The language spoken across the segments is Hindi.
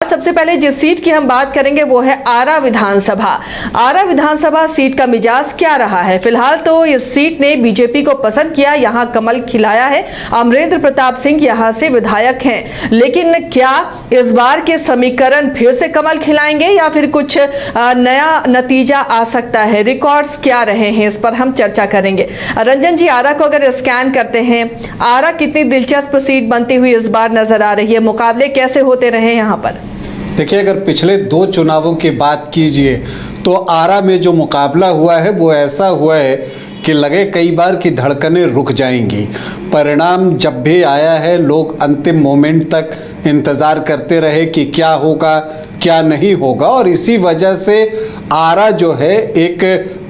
सबसे पहले जिस सीट की हम बात करेंगे वो है आरा विधानसभा। आरा विधानसभा सीट का मिजाज क्या रहा है? फिलहाल तो इस सीट ने बीजेपी को पसंद किया, यहां कमल खिलाया है। अमरेंद्र प्रताप सिंह यहां से विधायक हैं, लेकिन क्या इस बार के समीकरण फिर से कमल खिलाएंगे या फिर कुछ नया नतीजा आ सकता है? रिकॉर्ड्स क्या रहे हैं, इस पर हम चर्चा करेंगे। रंजन जी, आरा को अगर स्कैन करते हैं, आरा कितनी दिलचस्प सीट बनती हुई इस बार नजर आ रही है? मुकाबले कैसे होते रहे यहाँ पर? देखिए, अगर पिछले 2 चुनावों की बात कीजिए तो आरा में जो मुकाबला हुआ है वो ऐसा हुआ है कि लगे कई बार कि धड़कनें रुक जाएंगी। परिणाम जब भी आया है, लोग अंतिम मोमेंट तक इंतज़ार करते रहे कि क्या होगा क्या नहीं होगा, और इसी वजह से आरा जो है एक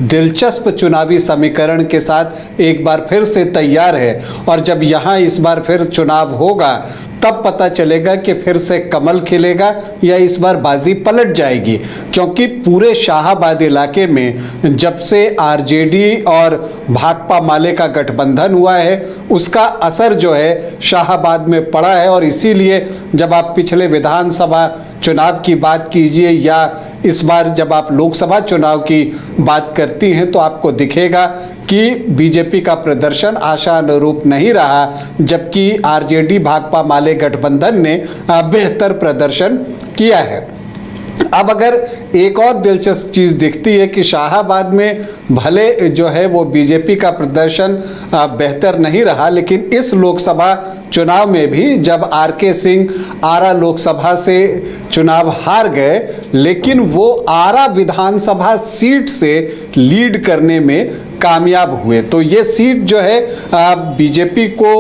दिलचस्प चुनावी समीकरण के साथ एक बार फिर से तैयार है। और जब यहाँ इस बार फिर चुनाव होगा तब पता चलेगा कि फिर से कमल खिलेगा या इस बार बाजी पलट जाएगी, क्योंकि पूरे शाहाबाद इलाके में जब से आरजेडी और भाकपा माले का गठबंधन हुआ है उसका असर जो है शाहाबाद में पड़ा है। और इसीलिए जब आप पिछले विधानसभा चुनाव की बात कीजिए या इस बार जब आप लोकसभा चुनाव की बात करती हैं तो आपको दिखेगा कि बीजेपी का प्रदर्शन आशा अनुरूप नहीं रहा, जबकि आरजेडी भाकपा माले गठबंधन ने बेहतर प्रदर्शन किया है। अब अगर एक और दिलचस्प चीज़ दिखती है कि शाहाबाद में भले जो है वो बीजेपी का प्रदर्शन बेहतर नहीं रहा, लेकिन इस लोकसभा चुनाव में भी जब आर.के. सिंह आरा लोकसभा से चुनाव हार गए, लेकिन वो आरा विधानसभा सीट से लीड करने में कामयाब हुए। तो ये सीट जो है बीजेपी को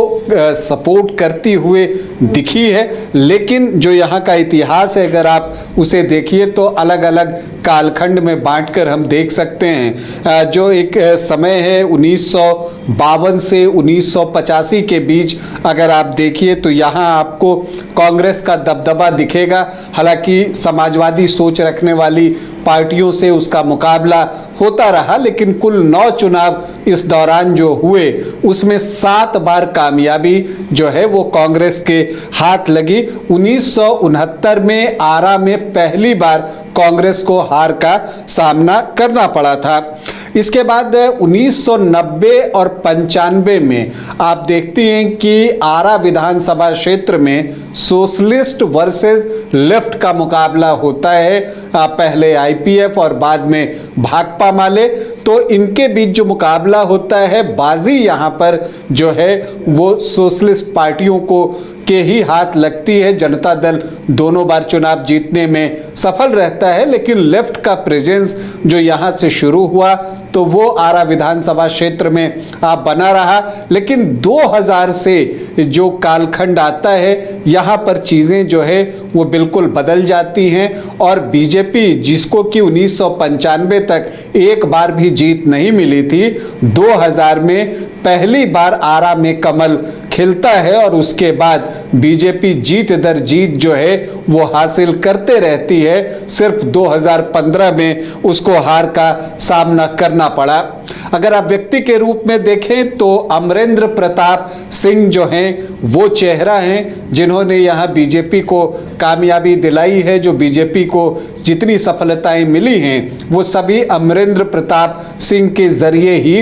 सपोर्ट करती हुए दिखी है, लेकिन जो यहाँ का इतिहास है अगर आप उसे देखिए तो अलग अलग कालखंड में बांटकर हम देख सकते हैं। जो एक समय है 1952 से 1985 के बीच अगर आप देखिए तो यहाँ आपको कांग्रेस का दबदबा दिखेगा। हालांकि समाजवादी सोच रखने वाली पार्टियों से उसका मुकाबला होता रहा, लेकिन कुल 9 चुनाव इस दौरान जो हुए उसमें 7 बार कामयाबी जो है वो कांग्रेस के हाथ लगी। 1969 में आरा में पहली बार कांग्रेस को हार का सामना करना पड़ा था। इसके बाद 1990 और 95 में आप देखती हैं कि आरा विधानसभा क्षेत्र में सोशलिस्ट वर्सेस लेफ्ट का मुकाबला होता है। पहले आईपीएफ और बाद में भाकपा माले, तो इनके बीच जो मुकाबला होता है बाजी यहाँ पर जो है वो सोशलिस्ट पार्टियों को के ही हाथ लगती है। जनता दल दोनों बार चुनाव जीतने में सफल रहता है, लेकिन लेफ्ट का प्रेजेंस जो यहाँ से शुरू हुआ तो वो आरा विधानसभा क्षेत्र में बना रहा। लेकिन 2000 से जो कालखंड आता है यहाँ पर चीज़ें जो है वो बिल्कुल बदल जाती हैं और बीजेपी जिसको कि 1995 तक एक बार भी जीत नहीं मिली थी, 2000 में पहली बार आरा में कमल खिलता है और उसके बाद बीजेपी जीत दर जीत जो है वो हासिल करते रहती है। सिर्फ 2015 में उसको हार का सामना करना पड़ा। अगर आप व्यक्ति के रूप में देखें तो अमरेंद्र प्रताप सिंह जो हैं वो चेहरा हैं जिन्होंने यहाँ बीजेपी को कामयाबी दिलाई है। जो बीजेपी को जितनी सफलताएं मिली हैं वो सभी अमरेंद्र प्रताप सिंह के जरिए ही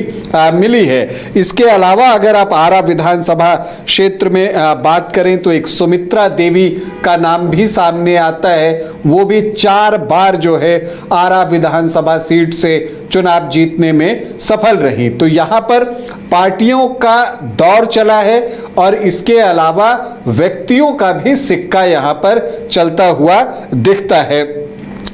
मिली है। इसके अलावा अगर आप आरा विधानसभा क्षेत्र में बात करें तो एक सुमित्रा देवी का नाम भी सामने आता है। वो भी 4 बार जो है आरा विधानसभा सीट से चुनाव जीतने में सफल रही। तो यहाँ पर पार्टियों का दौर चला है और इसके अलावा व्यक्तियों का भी सिक्का यहाँ पर चलता हुआ दिखता है।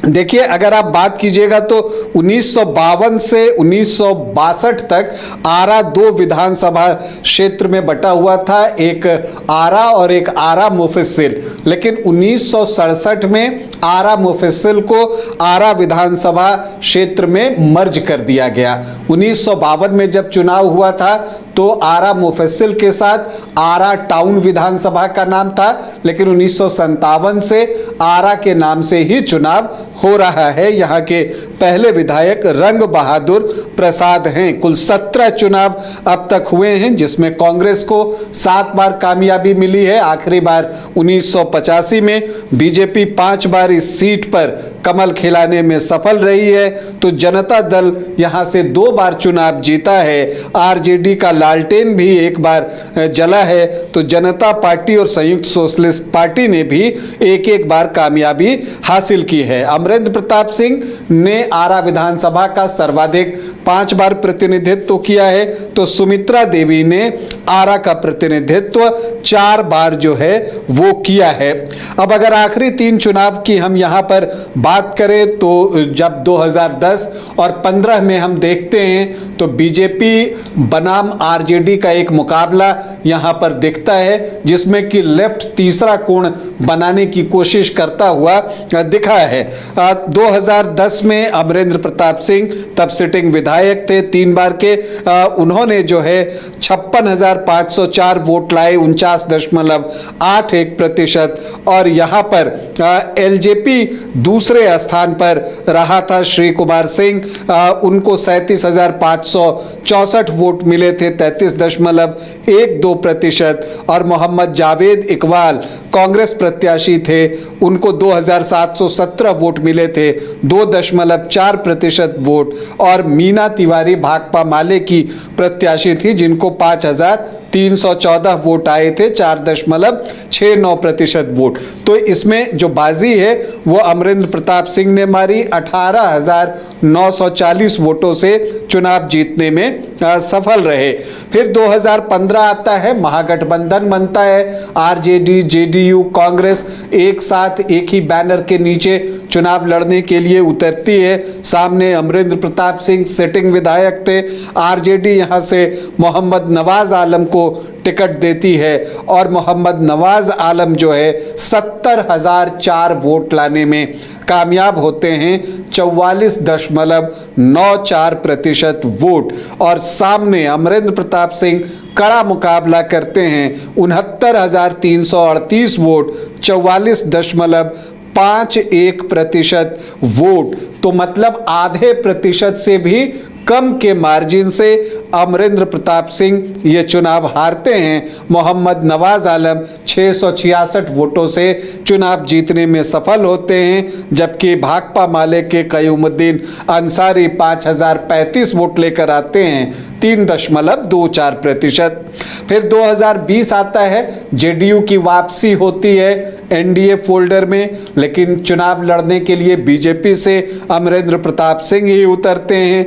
देखिए, अगर आप बात कीजिएगा तो 1952 से 1962 तक आरा 2 विधानसभा क्षेत्र में बटा हुआ था, एक आरा और एक आरा मुफस्सिल। लेकिन 1967 में आरा मुफस्सिल को आरा विधानसभा क्षेत्र में मर्ज कर दिया गया। 1952 में जब चुनाव हुआ था तो आरा मुफस्सिल के साथ आरा टाउन विधानसभा का नाम था, लेकिन 1957 से आरा के नाम से ही चुनाव हो रहा है। यहाँ के पहले विधायक रंग बहादुर प्रसाद हैं। कुल 17 चुनाव अब तक हुए हैं, जिसमें कांग्रेस को 7 बार कामयाबी मिली है। आखिरी बार 1985 में बीजेपी 5 बार इस सीट पर कमल खिलाने में सफल रही है, तो जनता दल यहाँ से 2 बार चुनाव जीता है। आरजेडी का लालटेन भी 1 बार जला है, तो जनता पार्टी और संयुक्त सोशलिस्ट पार्टी ने भी 1-1 बार कामयाबी हासिल की है। अमरेंद्र प्रताप सिंह ने आरा विधानसभा का सर्वाधिक 5 बार प्रतिनिधित्व किया है, तो सुमित्रा देवी ने आरा का प्रतिनिधित्व 4 बार जो है वो किया है। अब अगर आखिरी 3 चुनाव की हम यहाँ पर बात करें तो जब 2010 और 15 में हम देखते हैं तो बीजेपी बनाम आरजेडी का एक मुकाबला यहाँ पर दिखता है, जिसमें कि लेफ्ट तीसरा कोण बनाने की कोशिश करता हुआ दिखा है। 2010 में अमरेंद्र प्रताप सिंह तब सिटिंग विधायक थे 3 बार के, उन्होंने जो है 56,504 वोट लाए, 49.81%, और यहाँ पर एलजेपी दूसरे स्थान पर रहा था। श्री कुमार सिंह, उनको 37,564 वोट मिले थे, 33.12%, और मोहम्मद जावेद इकबाल कांग्रेस प्रत्याशी थे, उनको 2,717 वोट मिले थे, 2.4% वोट, और मीना तिवारी भाकपा माले की प्रत्याशी थी, जिनको 5,314 वोट आए थे, 4.69% वोट। तो इसमें जो बाजी है वो अमरेंद्र प्रताप सिंह ने मारी, 18,940 वोटों से चुनाव जीतने में सफल रहे। फिर 2015 आता है, महागठबंधन बनता है, आरजेडी, जेडीयू, कांग्रेस एक साथ एक ही बैनर के नीचे चुनाव लड़ने के लिए उतरती है। सामने अमरेंद्र प्रताप सिंह सिटिंग विधायक थे, आरजेडी यहां से मोहम्मद नवाज आलम को टिकट देती है, और मोहम्मद नवाज आलम जो है 70,004 वोट लाने में कामयाब होते हैं, 44.94% वोट। और सामने अमरेंद्र प्रताप सिंह कड़ा मुकाबला करते हैं, 69,338 वोट, 44.51% वोट। तो मतलब आधे प्रतिशत से भी कम के मार्जिन से अमरेंद्र प्रताप सिंह ये चुनाव हारते हैं। मोहम्मद नवाज आलम 666 वोटों से चुनाव जीतने में सफल होते हैं, जबकि भाकपा माले के कयूमुद्दीन अंसारी 5,035 वोट लेकर आते हैं, 3.24%। फिर 2020 आता है, जेडीयू की वापसी होती है एनडीए फोल्डर में, लेकिन चुनाव लड़ने के लिए बीजेपी से अमरेंद्र प्रताप सिंह ही उतरते हैं।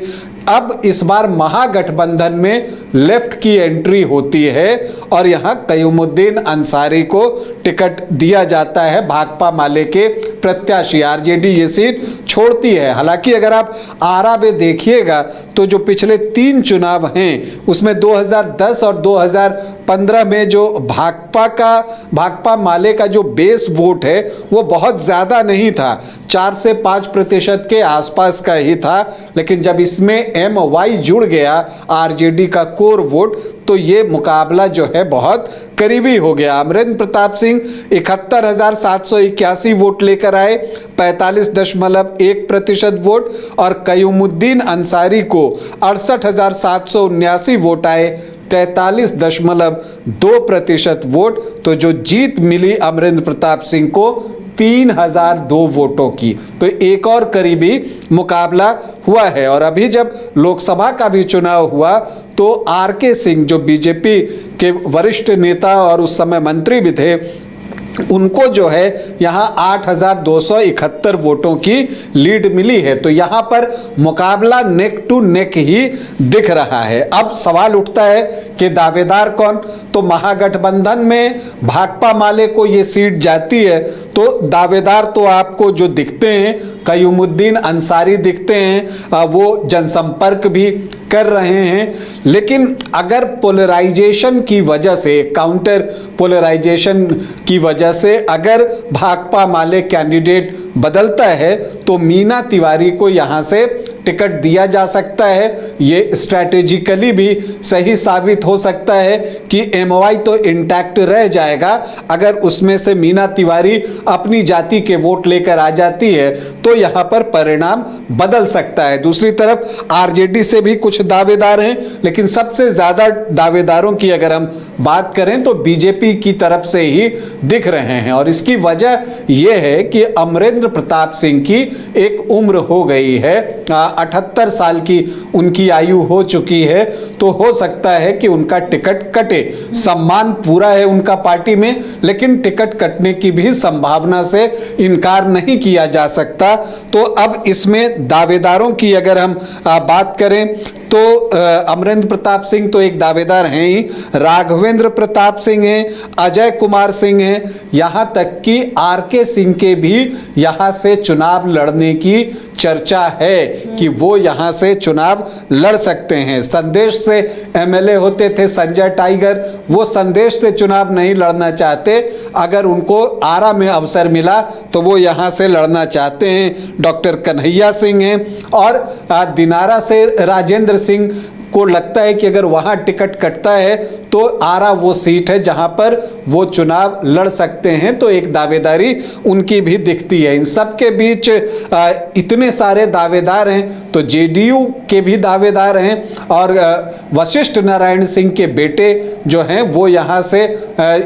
अब इस बार महागठबंधन में लेफ्ट की एंट्री होती है, और यहां कयूमुद्दीन अंसारी को टिकट दिया जाता है, भाकपा माले के प्रत्याशी। आरजेडी ये सीट छोड़ती है। हालांकि अगर आप आरा में देखिएगा तो जो पिछले 3 चुनाव हैं उसमें 2010 और 2015 में जो भाकपा माले का जो बेस वोट है वो बहुत ज्यादा नहीं था, 4 से 5% के आसपास का ही था, लेकिन जब इसमें MY जुड़ गया आरजेडी का कोर वोट, तो ये मुकाबला जो है बहुत करीबी हो गया। अमरेंद्र प्रताप सिंह 71,781 वोट लेकर आए, 45.1% वोट, और कयूमुद्दीन अंसारी को 68,779 वोट आए, 43.2% वोट। तो जो जीत मिली अमरेंद्र प्रताप सिंह को 3,002 वोटों की, तो एक और करीबी मुकाबला हुआ है। और अभी जब लोकसभा का भी चुनाव हुआ तो RK सिंह, जो बीजेपी के वरिष्ठ नेता और उस समय मंत्री भी थे, उनको जो है यहाँ 8,271 वोटों की लीड मिली है। तो यहाँ पर मुकाबला नेक टू नेक ही दिख रहा है। अब सवाल उठता है कि दावेदार कौन? तो महागठबंधन में भाकपा माले को ये सीट जाती है, तो दावेदार तो आपको जो दिखते हैं कयूमुद्दीन अंसारी दिखते हैं, वो जनसंपर्क भी कर रहे हैं। लेकिन अगर पोलराइजेशन की वजह से, काउंटर पोलराइजेशन की वजह से अगर भाकपा माले कैंडिडेट बदलता है तो मीना तिवारी को यहां से टिकट दिया जा सकता है। ये स्ट्रैटेजिकली भी सही साबित हो सकता है कि एमओआई तो इंटैक्ट रह जाएगा। अगर उसमें से मीना तिवारी अपनी जाति के वोट लेकर आ जाती है तो यहां पर परिणाम बदल सकता है। दूसरी तरफ आरजेडी से भी कुछ दावेदार हैं, लेकिन सबसे ज्यादा दावेदारों की अगर हम बात करें तो बीजेपी की तरफ से ही दिख रहे हैं। और इसकी वजह यह है कि अमरेंद्र प्रताप सिंह की एक उम्र हो गई है, 78 साल की उनकी आयु हो चुकी है, तो हो सकता है कि उनका टिकट कटे। सम्मान पूरा है उनका पार्टी में, लेकिन टिकट कटने की भी संभावना से इनकार नहीं किया जा सकता। तो अब इसमें दावेदारों की अगर हम बात करें तो अमरेंद्र प्रताप सिंह तो एक दावेदार हैं ही, राघवेंद्र प्रताप सिंह हैं, अजय कुमार सिंह हैं, यहां तक कि आरके सिंह के भी यहां से चुनाव लड़ने की चर्चा है कि वो यहां से चुनाव लड़ सकते हैं। संदेश से एमएलए होते थे संजय टाइगर, वो संदेश से चुनाव नहीं लड़ना चाहते। अगर उनको आरा में अवसर मिला तो वो यहां से लड़ना चाहते हैं। डॉक्टर कन्हैया सिंह हैं और दिनारा से राजेंद्र सिंह को लगता है कि अगर वहां टिकट कटता है तो आरा वो सीट है जहां पर वो चुनाव लड़ सकते हैं। तो एक दावेदारी उनकी भी दिखती है। इन सब के बीच इतने सारे दावेदार हैं तो जेडीयू के भी दावेदार हैं और वशिष्ठ नारायण सिंह के बेटे जो हैं वो यहां से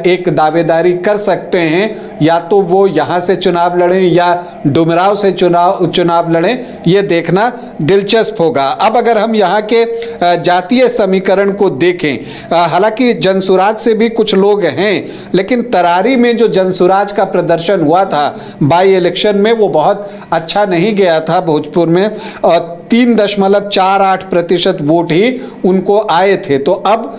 एक दावेदारी कर सकते हैं। या तो वो यहां से चुनाव लड़ें या डुमराव से चुनाव लड़ें, ये देखना दिलचस्प होगा। अब अगर हम यहाँ के जातीय समीकरण को देखें, हालांकि जनसुराज से भी कुछ लोग हैं, लेकिन तरारी में जो जनसुराज का प्रदर्शन हुआ था बाई इलेक्शन में वो बहुत अच्छा नहीं गया था भोजपुर में, और 3.48% वोट ही उनको आए थे। तो अब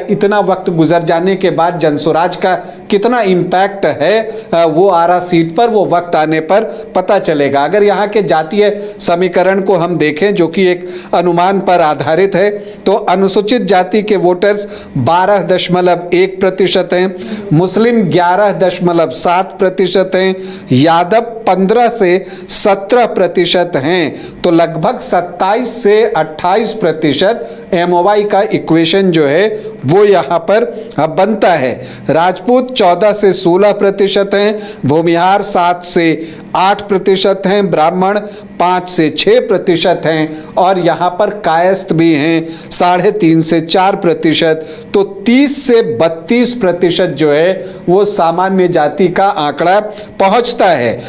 इतना वक्त गुजर जाने के बाद जनसुराज का कितना इम्पैक्ट है वो आरा सीट पर वो वक्त आने पर पता चलेगा। अगर यहाँ के जातीय समीकरण को हम देखें जो कि एक अनुमान पर आधारित है, तो अनुसूचित जाति के वोटर्स 12.1% हैं, मुस्लिम 11.7% हैं, यादव 15 से 17% हैं। तो लगभग 27 से 28% एमओवाई का इक्वेशन जो है वो यहाँ पर बनता है। राजपूत 14 से 16% हैं, भूमिहार 7 से 8% हैं, ब्राह्मण 5 से 6% हैं और यहाँ पर कायस्थ भी हैं 3.5 से 4%। तो 30 से 32% जो है वो सामान्य जाति का आंकड़ा पहुंचता है।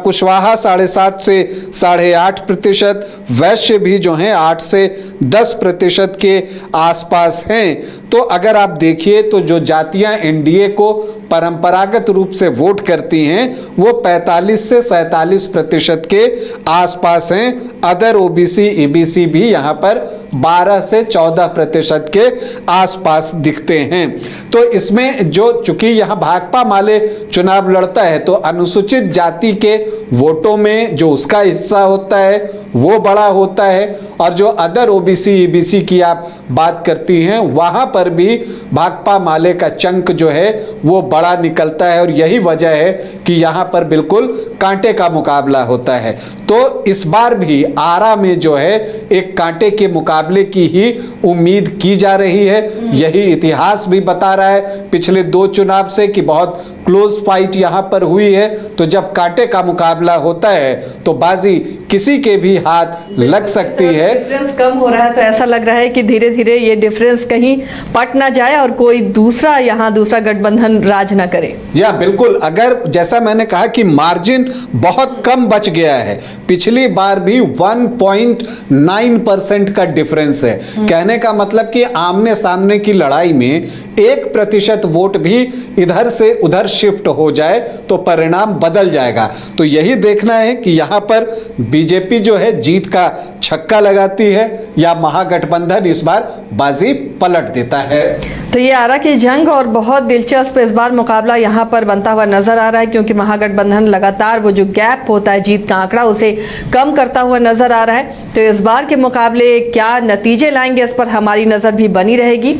कुशवाहा 7.5 से 8.5%, वैश्य भी जो हैं 8 से 10% के आसपास हैं। तो अगर आप देखिए तो जो जातियां एनडीए को परंपरागत रूप से वोट करती हैं वो 45 से 47% के आसपास हैं। अदर ओबीसी ईबीसी भी यहां पर 12 से 14% के आसपास दिखते हैं। तो इसमें जो चूंकि यहां भाकपा माले चुनाव लड़ता है तो अनुसूचित जाति के वोटों में जो उसका हिस्सा होता है वो बड़ा होता है, और जो अदर ओबीसी ईबीसी की आप बात करती हैं वहां पर भी भाकपा माले का चंक जो है वो बड़ा निकलता है। और यही वजह है कि यहां पर बिल्कुल कांटे का मुकाबला होता है। तो इस बार भी आरा में जो है एक कांटे के मुकाबले की ही उम्मीद की जा रही है। यही इतिहास भी बता रहा है पिछले 2 चुनाव से कि बहुत क्लोज फाइट यहां पर हुई है। तो जब कांटे का मुकाबला होता है तो बाजी किसी के भी हाथ लग सकती है। डिफरेंस कम हो रहा है तो ऐसा लग रहा है कि धीरे धीरे ये डिफरेंस कहीं पट ना जाए और कोई दूसरा गठबंधन राज ना करे। या बिल्कुल, अगर जैसा मैंने कहा कि मार्जिन बहुत कम बच गया है, पिछली बार भी 1.9% का डिफरेंस है। कहने का मतलब कि आमने सामने की लड़ाई में 1% वोट भी इधर से उधर शिफ्ट हो जाए तो परिणाम बदल जाएगा। तो यही देखना है कि यहाँ पर बीजेपी जो है जीत का छक्का लगाती है या महागठबंधन इस बार बाजी पलट देता है। तो ये आरा की जंग और बहुत दिलचस्प इस बार मुकाबला यहाँ पर बनता हुआ नजर आ रहा है, क्योंकि महागठबंधन लगातार वो जो गैप होता है जीत का आंकड़ा उसे कम करता हुआ नजर आ रहा है। तो इस बार के मुकाबले क्या नतीजे लाएंगे, इस पर हमारी नजर भी बनी रहेगी।